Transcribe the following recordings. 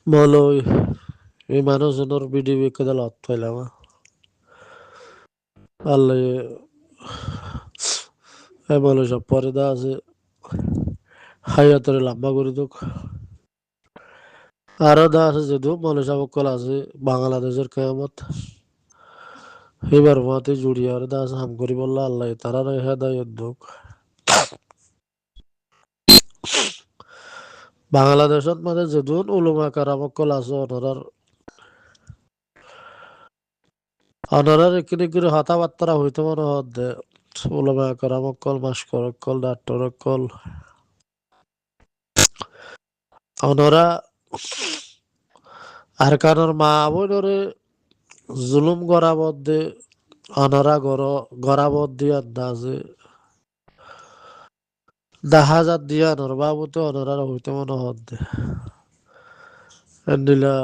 বলো এই মানুষজনের ভিডিও বিকে লত পাইলাম আল্লাহ বলো সব পর্দা আছে হায়াতরে লম্বা করে দুক আরো দা আছে যদিও মনে সকল আছে বাংলাদেশের কেয়ামত এবার মাতে জুড়িয়ে আর দা আছে হাম করি বললা আল্লাহ তারা হেদায়ত দুক বাংলাদেশত মানে যদিও উলুমা কারামকল আছে অনারার এখানে করে কথাবার্তা হইতে মনে হচ্ছে উলুমা কারামকল মাস্করকল ডাক্তারকল অনরা আর কারণ মা বোনরে জুলুম গরাবদ্দে অনরা গরাবদ দিয়ে আন্দাজে দাহাজাত দিয়া নর বাবুতে অনরা হইতে মনে হদ্দে এন্ডিলা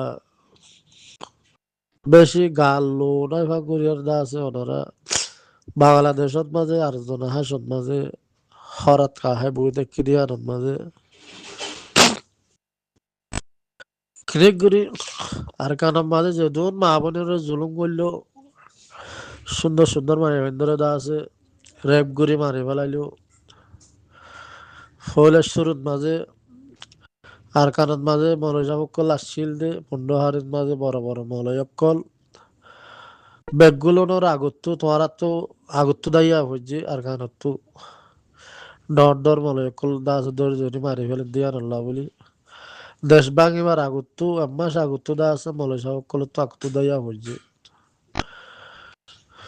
বেশি গাল লো নাই ভাগুরিয়ার দা আছে অনরা বাংলাদেশত মাঝে আর জন হাসত মাঝে হরাত কাহে বইতে ক্রিয়ার মাঝে ক্রিক গুরি আর কারণ মাঝে যে দুন মা বোনের জুলুম করলো সুন্দর সুন্দর মানে ধরে দা আছে রেপ গুরি মারি ফেলাইলো ফলের শুরুত মাঝে আর কারণ মাঝে মলয়াসকল আসছিল দে পন্ডহারের মাঝে বড় বড় মলয়কল বেগগুলোর আগত্তু তোমার তো আগত্তু দাইয়া হইছে আর কারণত্তু ডর মলয়কল দাস দর জনি মারি ফেলে দিয়া আল্লাহ বলি দেশ ভাঙিবার আগত্তু এমাস আগত্তু দা আছে মলয়সকল তো আগত্তু দাইয়া হইছে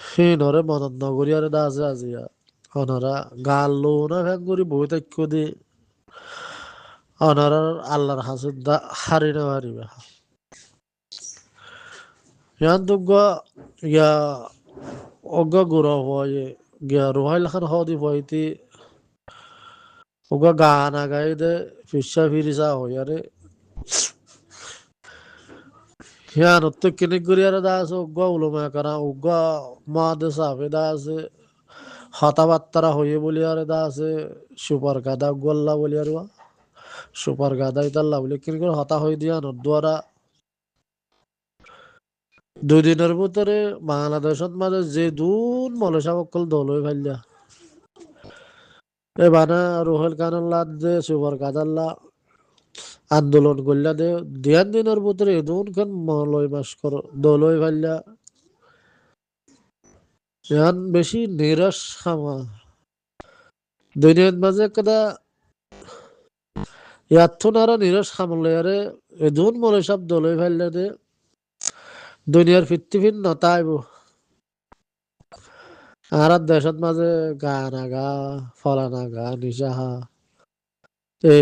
সেই নরে মদন নগরিয়ারে দা আছে আজিয়া অনারা গাল লো না ভ্যাং করি বই তাক্য দিয়ে অনারার আল্লাহর হাসুদ দা হারি না হারিবা ইয়ান দুগ ইয়া অগা গুরা হয় গিয়া রোহাইল খান হদি হইতি ওগা গানা গাইদে ফিসা ফিরিসা হইয়ারে ইয়ান উত্তর কিনিক গুরিয়ারে দা আছে উগা উলুমা করা উগা মাদে সাফে দা আছে হতাবাত্তারা হইয়ে বলিয়ারে দা আছে সুপার গাদা গোল্লা বলিয়ারবা সুপার গাদা ইতাল্লা বলি কিনকর হতা হই দিয়া নদুয়ারা 2 দিনের ভিতরে বাংলাদেশত মাঝে যে দুন মলসাবকল দল হয়ে ফেললা এ বানা রোহেল কানাল্লা দে সুপার গাদাল্লা আন্দোলন করলা দে দিনের ভিতরে দুন খান মলয় মাস কর দল হয়ে ফেললা ইয়ান বেশি নিরাশ খামা দুনিয়ার মাঝে কদা ইয়াথুন আরো নিরাশ খামলে আরে দুন মলসাব দল হয়ে ফেললা দে দুনিয়ার পৃথিবীর নতাইব আর দেশত মাঝে গান আগা ফলান আগা নিশাহা এ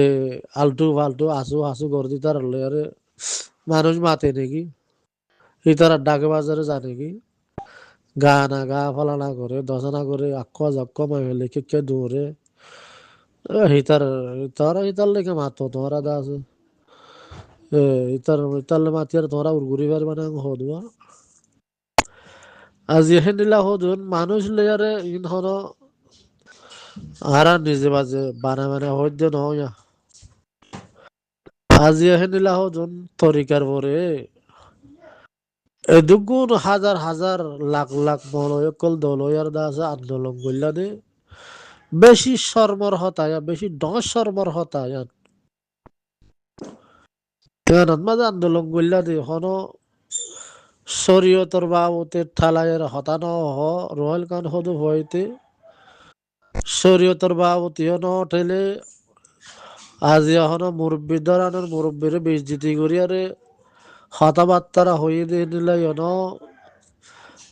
আলটু ফালটু আসু হাসু করে দিতার আরে মানুষ মাতে নাকি ইতার ডাকে বাজারে জানে কি গান আগা ফলানা করে দশনা করে আক্ষ জক্ষ মাই লেখে কে দূরে হিতার তারা হিতার লেখে মাতো তোমরা দা আছে ইতার মাতিয়ার তোমরা উড়গুড়ি বার মানে হদুয়া আজ ইহে নিলা হদুন মানুষ লেয়ারে ইন হন আরা নিজে বাজে বানা হইতে নয়া আজ ইহে নিলা হদুন তরিকার পরে দুগুণ হাজার হাজার লাখ লাখ মলয়কল দলয়ার দা আছে আন্দোলন করলা দে বেশি শর্মর হতায় বেশি ডস শর্মর হতায় মাঝে আন্দোলন করলা দে হন শরীয়তর বাবতে ঠালাইয়ের হতানো হ রোহেল খান হদু হইতে শরীয়তর বাবতি হন ঠেলে আজ এখন মুরব্বী ধরানোর মুরব্বীরে বেজতি করিয়ারে হতাবার্তারা হয়ে দিয়ে নিলে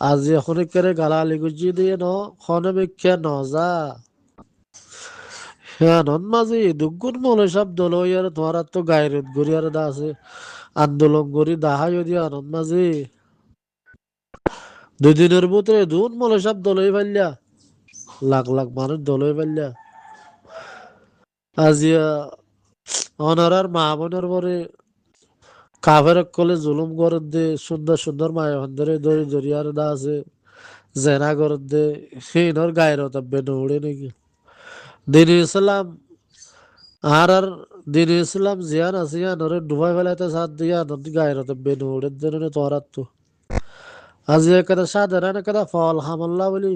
আজি এখন কেড়ে গালালি গুজি দিয়ে হনে বিখ্যা নজা হ্যাঁ নন মাঝে দুগুণ মলে সব দল হইয়ার তোমার তো গায়ের গড়িয়ার দা আছে আন্দোলন করি দাহাই দিয়া আনন্দ মাঝে 2 দিনের ভিতরে দুন মলে সব দল হয়ে ফেললা লাখ লাখ মানুষ দল হয়ে ফেললা আজিয়া অনারার মা বোনের পরে কাফের কলে জুলুম করে দে সুন্দর সুন্দর মায়া ধরে দড়ি দরিয়ার দা আছে জেনা করে দে সেইনর গায়ের তাব্বে নৌড়ে নাকি দিন ইসলাম আর দিন ইসলাম জিয়ান আসিয়া নরে ডুবাই ফেলাইতে সাথ দিয়া নদী গায়রতে বেনুড়ের জন্য তোরাতো আজি একটা সাধারণ একটা ফল হামল্লা বলি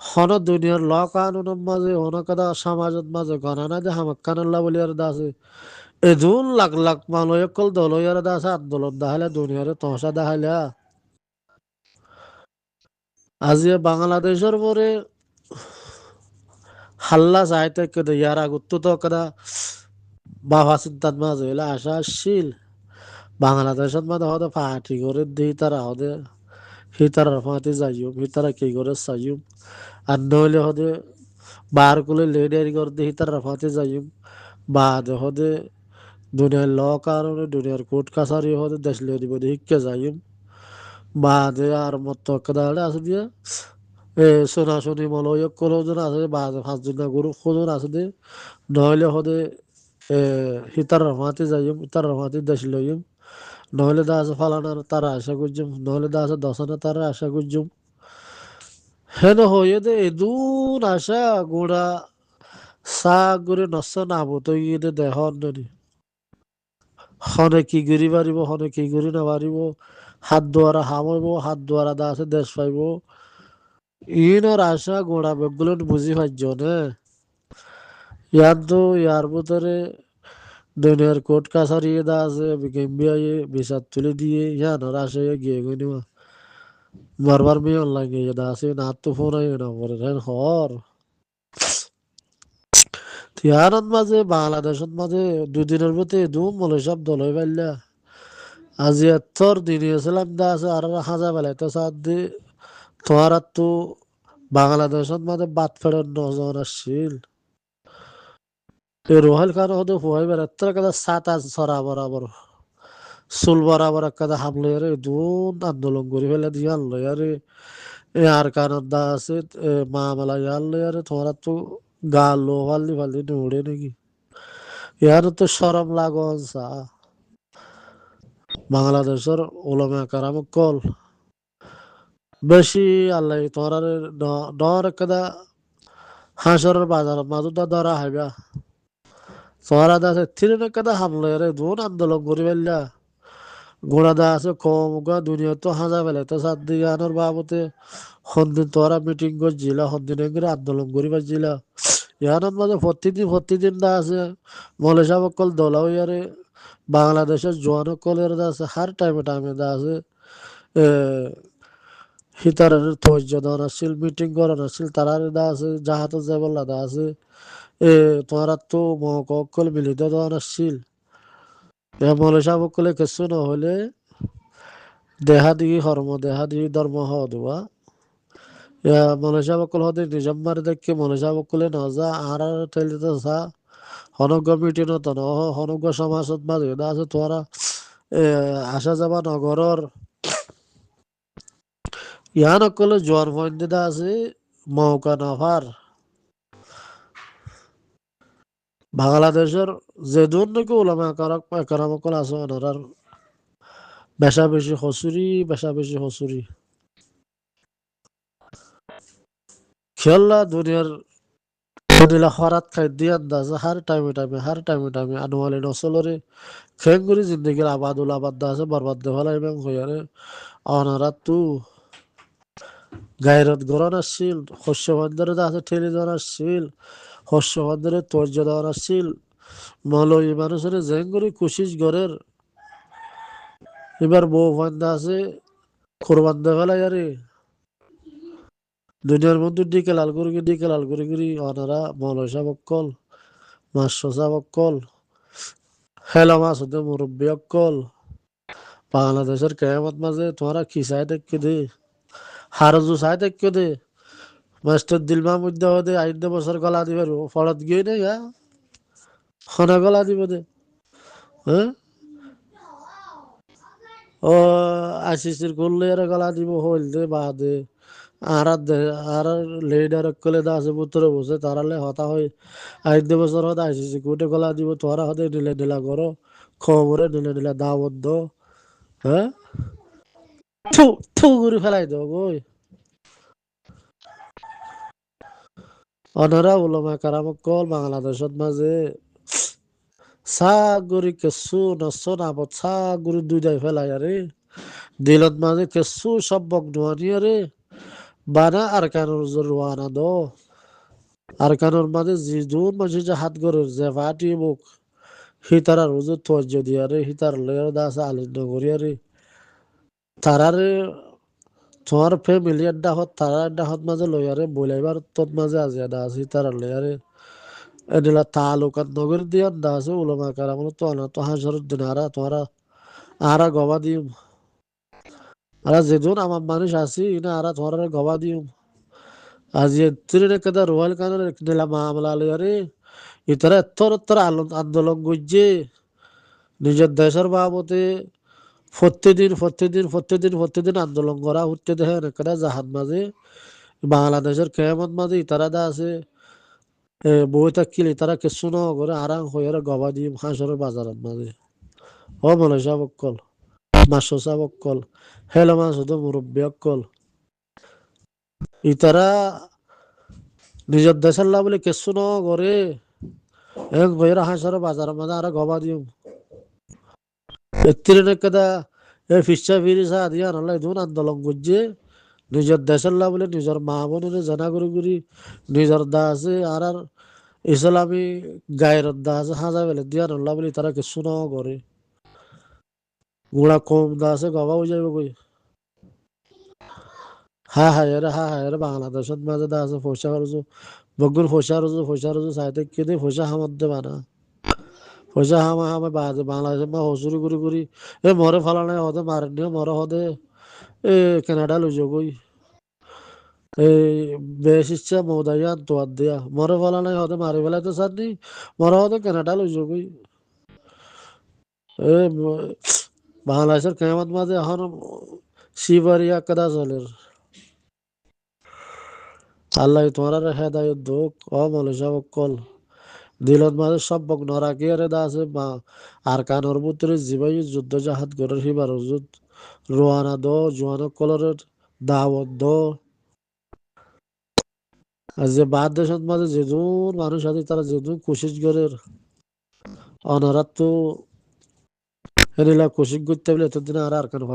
হন দুনিয়ার ল কানুনের মাঝে হন একটা সমাজের মাঝে গণনা যে হামাক্কানুল্লাহ বলি আর দাসে এজুন লাখ লাখ মানুষ কল দলইয়ার দাসে আন্দোলন দাহালে দুনিয়ারে তহসা দাহালে আজি বাংলাদেশের পরে হাল্লা চাইতে কেদে ইয়ার আগত তো কেদা বাবা চিন্তার মাঝে হইলে আশা আসছিল বাংলাদেশের মধ্যে হতে পার্টি করে দিই তারা হতে হিতার ফাঁতে যাইম হিতারা কি করে চাইম আর নইলে হতে বার করে লেডারি করে দিয়ে হিতার ফাঁতে যাইম বাদ হতে দুনিয়ার ল কারণে দুনিয়ার কোর্ট কাছারি হতে দেশ লিয়ে দিব শিক্ষা যাইম বাদে আর মত কেদালে আছে দিয়ে সোনা শুনি মলয় কলজন আছে বাদ পাঁচজন গরু খোঁজন আছে দে নইলে হতে হিতার ফাঁতে যাইম হিতার ফাঁতে দেশ লইম নহলে দা আছে ফালানার তারা আশা করছুম নহলে দা আছে দশানা তারা আশা করছুম হেন হয়ে দে এদুন আশা গোড়া চা করে নষ্ট নাবো তো ইয়ে দেহ অন্যনি হনে কি গিরি পারিব হনে কি গিরি না পারিব হাত দ্বারা হামাইব হাত দ্বারা দা আছে দেশ পাইব ইনর আশা গোড়া বেগুলো বুঝি পাইছ নে ইয়ার তো ইয়ার ভিতরে দুনিয়ার কোর্ট কাছারি দা আছে গেম্বিয়ায় বিচার তুলে দিয়ে ইয়ানোর আশা গিয়ে গনিমা বারবার মেয়ে অনলাইন গিয়ে দা আছে না তো ফোন আই না পরে হর ইয়ারত মাঝে বাংলাদেশত মাঝে দুদিনের ভিতরে ধুম বলে সব দলই পাইলা আজি এতর দিন ইসলাম দা আছে আর হাজা বেলাইতে সাথ দি তোমার আর তো বাংলাদেশত মাঝে বাদ ফেরার নজন আসছিল এই রোহাল খান হতে হুয়াই বেড়াতে কাদা সাত আজ ছড়া বরাবর চুল বরাবর কাদা হামলে রে দুন আন্দোলন করে ফেলে দিয়ে আনলো আরে আর কারণ দা আছে মা মেলা আনলো আরে তোমার তো গা লো ফালি ফালি উড়ে নাকি ইয়ার তো সরম লাগন সা বাংলাদেশের ওলামা কারাম কল বেশি আল্লাহ তোমার ডর কাদা হাঁসরের বাজার মাজুদা ধরা হাইবা তোমার আছে থিরে কাদা হামলে রে দুন আন্দোলন করে ফেললা গোড়া দা আছে কম গা দুনিয়া তো হাজা ফেলে তো সাত দিকে আনার বাবতে সন্দিন তোরা মিটিং করছিলা সন্দিন করে আন্দোলন করি পারছিলা ইয়ার মাঝে প্রতিদিন দা আছে মলে সাহেব অকল দলাও ইয়ারে বাংলাদেশের জোয়ান কলের দা আছে হার টাইমে দা আছে হিতারের ধৈর্য দেওয়ান আসছিল মিটিং করান আসছিল তারার দা আছে জাহাজ যাবল্লা দা আছে তোমার তো মহক অকল মিলিত দেওয়ান আসছিল মলে সাহেব অকলে কিছু নহলে দেহা দিগি হর্ম দেহা দিগি ধর্ম হওয়া দেওয়া মনীষা বকল হতে নিজম্মার দেখে মনীষা বকলে নজা আর ঠেলিতে সা হনজ্ঞ মিটিং তো ন হনজ্ঞ সমাজত মাঝে আছে তোরা আসা যাবা নগরর ইয়ান অকলে জোয়ার ফন্দিদা আছে মৌকা নফার বাংলাদেশের যে দূর নাকি ওলামা কারাম অকল আছে ওনার বেশা বেশি হসুরি খেলা দুনিয়ার দিলা হরাত খাই দিয়ে আন্দাজ হার টাইমে আনুয়ালি নসলরে খেঙ্গুরি জিন্দগির আবাদ দা আছে বরবাদ দে ফেলাই এবং হইয়ারে অনারাত তু গায়রত গরন আসছিল শস্য বন্দরে দা আছে ঠেলি দেওয়ার আসছিল শস্য বন্দরে তর্য দেওয়ার আসছিল মলই মানুষের জেঙ্গুরি কুশিস ঘরের এবার বউ ফান্দা আছে কোরবান দে ফেলাই আরে দুনিয়ার মধ্যে ডিকে লাল করে অনারা মলসা বক্কল মাসা বক্কল হেলা মাছ হতে মুরব্বী অক্কল বাংলাদেশের কেয়ামত মাঝে তোমরা কি চাই দেখকে দে হারজু চাই দেখকে দে মাস্টার দিলমা মধ্যে হতে 8 বছর গলা দিবে ফলত গিয়ে নেই খনা গলা দিব দে হ্যাঁ ও আশিসির করলে আর গলা দিব হইল দে বাদে আর আর লেডার কলে দা আছে পুত্র বসে তারালে হতা হই 8 বছর হতে আইসিসি কোটে গলা দিব তোরা হতে নীলা করো খবরে নীলা দাওয়াত দো হ্যাঁ থু থু করে ফেলাই দেবো বই অনারা ওলামা কারাম কল বাংলাদেশত মাঝে সাগুরি কেসু নস নাবত সাগুরি দুই দাই ফেলাই আরে দিলত মাঝে কেসু সব বগনুয়ানি আরে বানা আর কানোর রোয়ানা দো আর কানোর মাঝে জিজুন মাঝে যে হাত গরের যে ফাটি মুখ হিতারা রোজ তোয়াজ্য দিয়ারে হিতার লেয়ার দাস আলিন নগরি আরে তারারে তোমার ফ্যামিলি আড্ডা হত তারা আড্ডা হত মাঝে লয়ারে বইলাইবার তোর মাঝে আজিয়াদা আছে তারা লয়ারে এদিলা তালুকাত নগর দিয়ে আড্ডা আছে উলমা কারাম তো না তো হাসর দিন তোমরা আরা গবা দিম আরা যেজন আমার মানুষ আছি না আরা তোমার গবা দিম আজ এত্রিনে কেদা রোয়াল কানের নিলা মামলা লয়ারে ইতারা এত্তর আন্দোলন গুজছে নিজের দেশের বাবতে প্রত্যেকদিন আন্দোলন করা হচ্ছে দেখেন একটা জাহাজ মাঝে বাংলাদেশের কেমন মাঝে ইতারা দা আছে বই থাকলে তারা কিছু ন করে আরাম হয়ে গবা দিয়ে হাঁসের বাজারের মাঝে ও মলেশা বক্কল মাসা বক্কল হেলো মাছ হতো মুরব্বী অক্কল ইতারা নিজের দেশের লাভ বলে কিছু ন করে এক বইয়ের হাঁসের বাজারের মাঝে আর গবা দিম এত্রিনে কেদা ফিসা ফিরিসা দিয়া নলে দুন আন্দোলন করছে নিজের দেশের লাভ বলে নিজের মা বোনের জানা করি নিজের দা আছে আর ইসলামী গায়ের দা আছে হাজা বেলে দিয়া নল্লা বলে তারা কিছু ন করে গুড়া কম দা আছে গবা হয়ে যাবে কই হ্যাঁ এর বাংলাদেশের মাঝে দা আছে পয়সা খরচ বগুর পয়সা রোজ চাইতে কেদে পয়সা হামার দেবা না পয়সা হামা বাজে বাংলাদেশের মা হসুরি করি মরে ফলানে হদে মারেন মরে হদে কানাডা লই যাবই বেশ ইচ্ছা মৌদাইয়া তোয়ার দিয়া মরে ফলানে হদে মারি ফেলাইতে চাননি মরে হদে কানাডা লই যাবই বাংলাদেশের কেমন মাঝে এখন শিবারিয়া কাদা চলের আল্লাহ তোমার হেদায়ত দোক মলেশা বক্কল দিলত মাঝে সব বক নরাকি আরে দা আছে আর কানোর ভিতরে জিবাই যুদ্ধ জাহাজ গড়ের হিবার যুদ্ধ রোয়ানা দো জোয়ানো কলরের দাওয়াত দো আর যে বাদ দেশের মাঝে যেজন মানুষ আছে তারা যেজন কোশিশ করে অনারাত তো হেরিলা কোশিশ করতে বলে এতদিন আর কানো